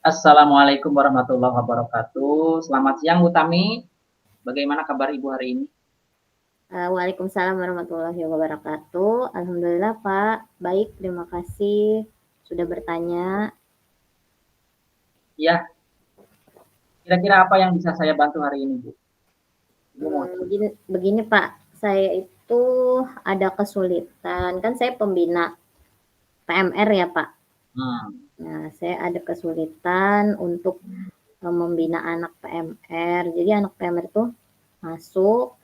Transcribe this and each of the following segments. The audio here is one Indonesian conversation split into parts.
Assalamualaikum warahmatullahi wabarakatuh. Selamat siang Bu Tami. Bagaimana kabar Ibu hari ini? Waalaikumsalam warahmatullahi wabarakatuh. Alhamdulillah Pak, baik terima kasih sudah bertanya. Ya, kira-kira apa yang bisa saya bantu hari ini Bu? Ibu mau Begini Pak, saya itu ada kesulitan, kan saya pembina PMR ya Pak. Nah, saya ada kesulitan untuk membina anak PMR. Jadi anak PMR itu masuk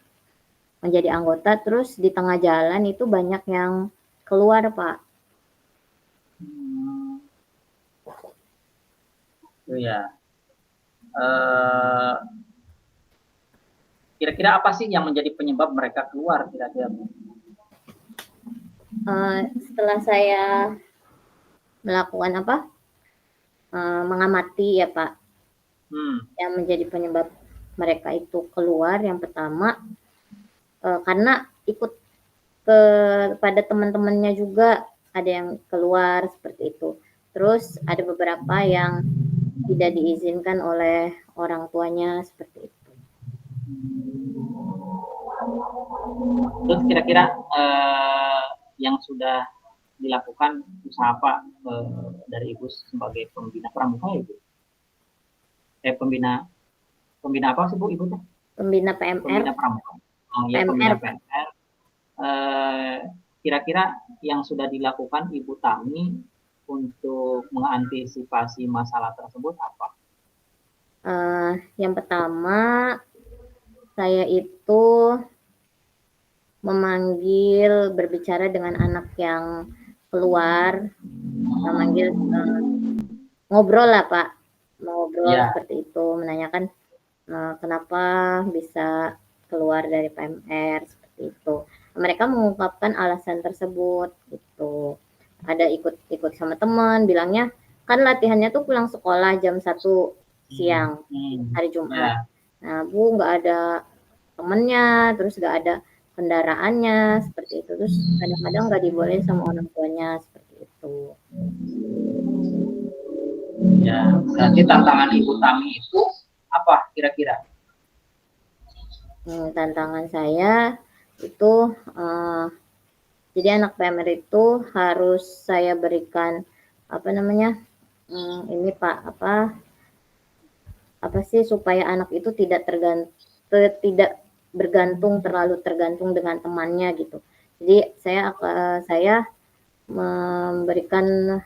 menjadi anggota, terus di tengah jalan itu banyak yang keluar Pak. Itu ya. Kira-kira apa sih yang menjadi penyebab mereka keluar kira-kira Bu? Setelah saya melakukan mengamati ya Pak, yang menjadi penyebab mereka itu keluar yang pertama karena ikut kepada teman-temannya juga ada yang keluar seperti itu. Terus ada beberapa yang tidak diizinkan oleh orang tuanya seperti itu. Terus kira-kira yang sudah dilakukan usaha apa dari Ibu sebagai pembina pramuka ya Bu? Pembina apa sih Bu Ibu? Pembina PMR. Pembina pramuka. Oh ya, pembina PMR. Kira-kira yang sudah dilakukan Ibu Tami untuk mengantisipasi masalah tersebut apa? Yang pertama, saya itu memanggil, berbicara dengan anak yang keluar, memanggil ngobrol lah Pak, ngobrol seperti itu, menanyakan kenapa bisa keluar dari PMR seperti itu. Mereka mengungkapkan alasan tersebut gitu. Ada ikut sama teman, bilangnya kan latihannya tuh pulang sekolah jam 1 siang hari Jumat. Nah Bu nggak ada temennya, terus nggak ada kendaraannya seperti itu. Terus kadang-kadang nggak dibolehin sama orang tuanya seperti itu. Ya, berarti tantangan Ibu Tami itu apa kira-kira? Tantangan saya itu jadi anak PMR itu harus saya berikan ini Pak apa sih supaya anak itu tidak terlalu tergantung dengan temannya gitu. Jadi saya memberikan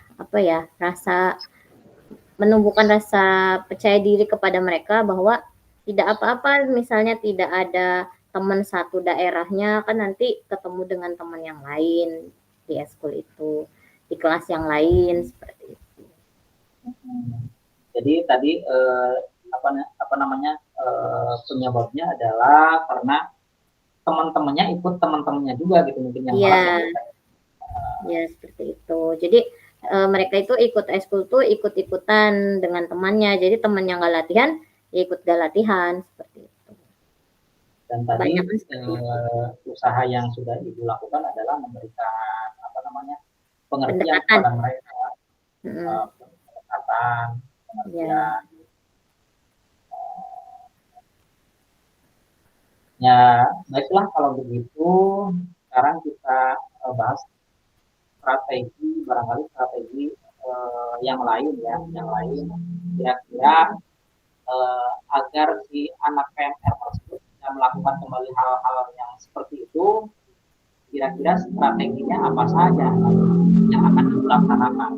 menumbuhkan rasa percaya diri kepada mereka bahwa tidak apa-apa misalnya tidak ada teman satu daerahnya, kan nanti ketemu dengan teman yang lain di eskul itu, di kelas yang lain seperti itu. Jadi tadi penyebabnya adalah karena teman-temannya ikut teman-temannya juga gitu mungkin yang ya seperti itu. Jadi mereka itu ikut eskul tuh ikut-ikutan dengan temannya, jadi temannya nggak latihan ya ikut gak latihan seperti itu. Dan tadi usaha yang sudah Ibu lakukan adalah memberikan pengertian kepada mereka, pendekatan, pengertian. Ya, baiklah kalau begitu. Sekarang kita bahas strategi yang lain ya, kira-kira agar si anak PMR tersebut bisa melakukan kembali hal-hal yang seperti itu, kira-kira strateginya apa saja yang akan dilaksanakan?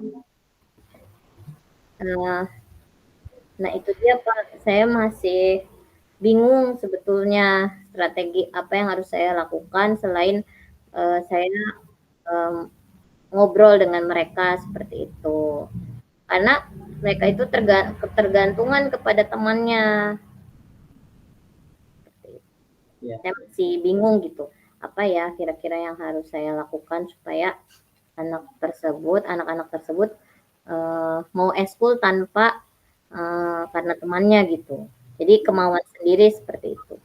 Nah itu dia Pak, saya masih bingung sebetulnya strategi apa yang harus saya lakukan selain saya ngobrol dengan mereka seperti itu. Karena mereka itu ketergantungan kepada temannya. Saya masih bingung gitu. Apa ya kira-kira yang harus saya lakukan supaya anak-anak tersebut mau eskul tanpa karena temannya gitu. Jadi kemauan sendiri seperti itu.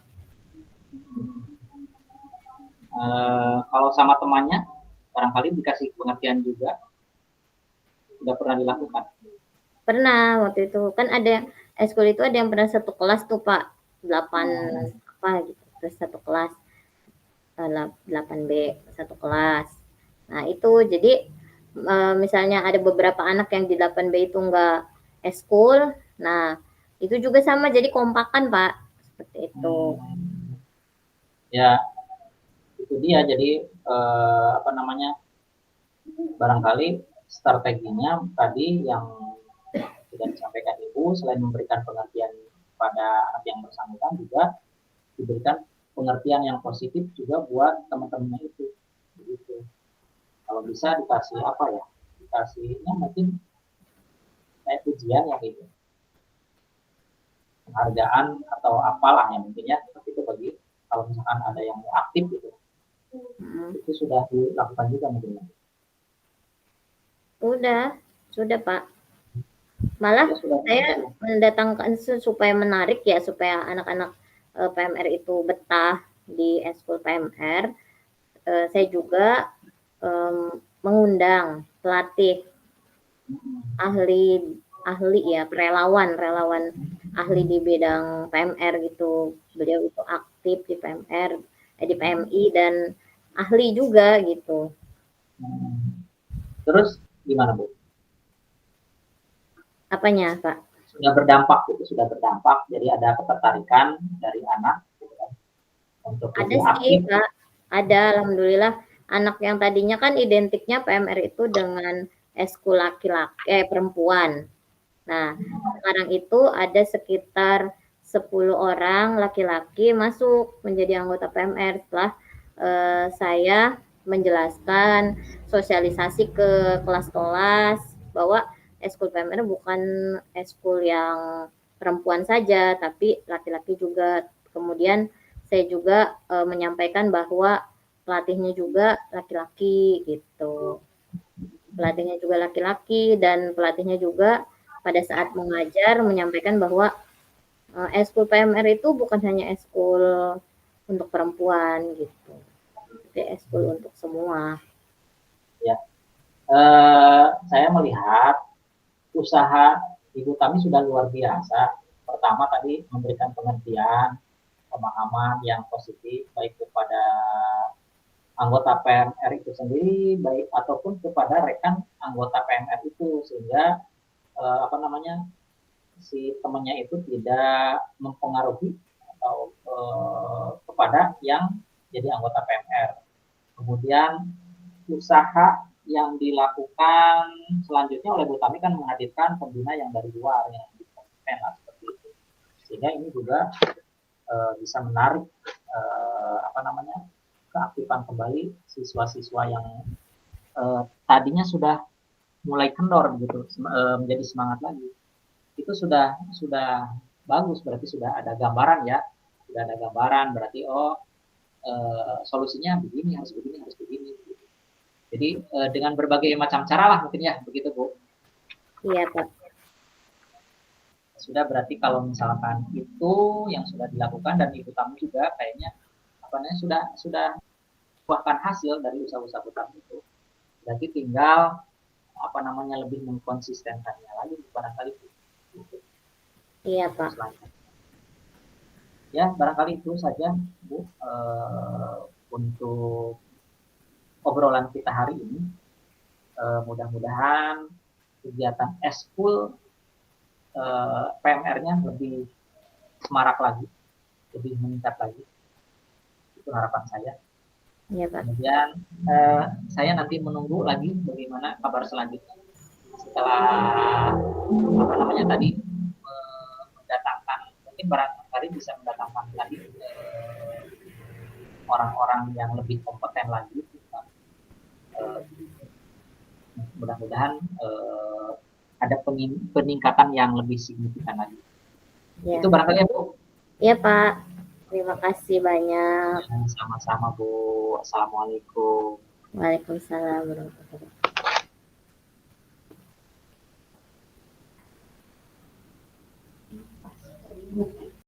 Kalau sama temannya, barangkali dikasih pengertian juga. Sudah pernah dilakukan? Pernah waktu itu, kan ada eskul itu ada yang pernah satu kelas tuh Pak, 8 apa gitu, terus satu kelas, 8B satu kelas. Nah itu jadi misalnya ada beberapa anak yang di 8B itu enggak eskul, nah itu juga sama jadi kompakan Pak, seperti itu. Ya itu dia, jadi apa namanya, barangkali strateginya tadi yang sudah disampaikan Ibu, selain memberikan pengertian pada anak yang bersangkutan, juga diberikan pengertian yang positif juga buat teman-temannya itu. Begitu. Kalau bisa dikasih apa ya? Dikasihnya mungkin kayak pujian ya gitu. Penghargaan atau apalah ya mungkin ya. Tapi itu bagi kalau misalkan ada yang aktif gitu. Itu sudah dilakukan juga mungkin. Sudah Pak. Malah saya mendatangkan supaya menarik ya, supaya anak-anak PMR itu betah di eskul PMR. Saya juga mengundang pelatih ahli ya, relawan ahli di bidang PMR gitu. Beliau itu aktif di PMR, di PMI dan ahli juga gitu. Terus gimana Bu? Apanya Pak? Sudah berdampak gitu, sudah berdampak. Jadi ada ketertarikan dari anak gitu kan, untuk ada lebih sih aktif. Kak, ada alhamdulillah. Anak yang tadinya kan identiknya PMR itu dengan eskul laki-laki perempuan. Nah, sekarang itu ada sekitar 10 orang laki-laki masuk menjadi anggota PMR setelah saya menjelaskan, sosialisasi ke kelas-kelas bahwa eskul PMR bukan eskul yang perempuan saja, tapi laki-laki juga. Kemudian saya juga menyampaikan bahwa pelatihnya juga laki-laki gitu. Pelatihnya juga laki-laki dan pelatihnya juga pada saat mengajar menyampaikan bahwa eskul PMR itu bukan hanya eskul untuk perempuan gitu, tapi eskul untuk semua. Ya, saya melihat usaha Ibu Tami sudah luar biasa. Pertama tadi memberikan pengertian, pemahaman yang positif baik kepada anggota PMR itu sendiri, baik ataupun kepada rekan anggota PMR itu, sehingga apa namanya, si temannya itu tidak mempengaruhi atau kepada yang jadi anggota PMR. Kemudian usaha yang dilakukan selanjutnya oleh Bu Tami kan menghadirkan pembina yang dari luar yang kompeten lah seperti itu, sehingga ini juga bisa menarik apa namanya, keaktifan kembali siswa-siswa yang tadinya sudah mulai kendor gitu, menjadi semangat lagi. Itu sudah bagus, berarti sudah ada gambaran ya, sudah ada gambaran berarti solusinya begini, harus begini, harus begini. Jadi dengan berbagai macam cara lah mungkin ya, begitu Bu. Iya Pak. Sudah, berarti kalau misalkan itu yang sudah dilakukan dan Ibu Tami juga kayaknya apa namanya sudah buahkan hasil dari usaha-usaha Bu Tami itu. Berarti tinggal apa namanya lebih mengkonsistenkannya lagi barangkali itu. Iya Pak. Ya barangkali itu saja Bu untuk obrolan kita hari ini. Mudah-mudahan kegiatan eskul PMR-nya lebih semarak lagi, lebih meningkat lagi. Itu harapan saya. Iya Pak. Kemudian saya nanti menunggu lagi bagaimana kabar selanjutnya setelah apa namanya tadi mendatangkan, mungkin barangkali bisa mendatangkan lagi orang-orang yang lebih kompeten lagi. Mudah-mudahan ada peningkatan yang lebih signifikan lagi. Ya. Itu barangkali ya Bu. Iya Pak. Terima kasih banyak. Sama-sama Bu. Assalamualaikum. Waalaikumsalam warahmatullahi wabarakatuh.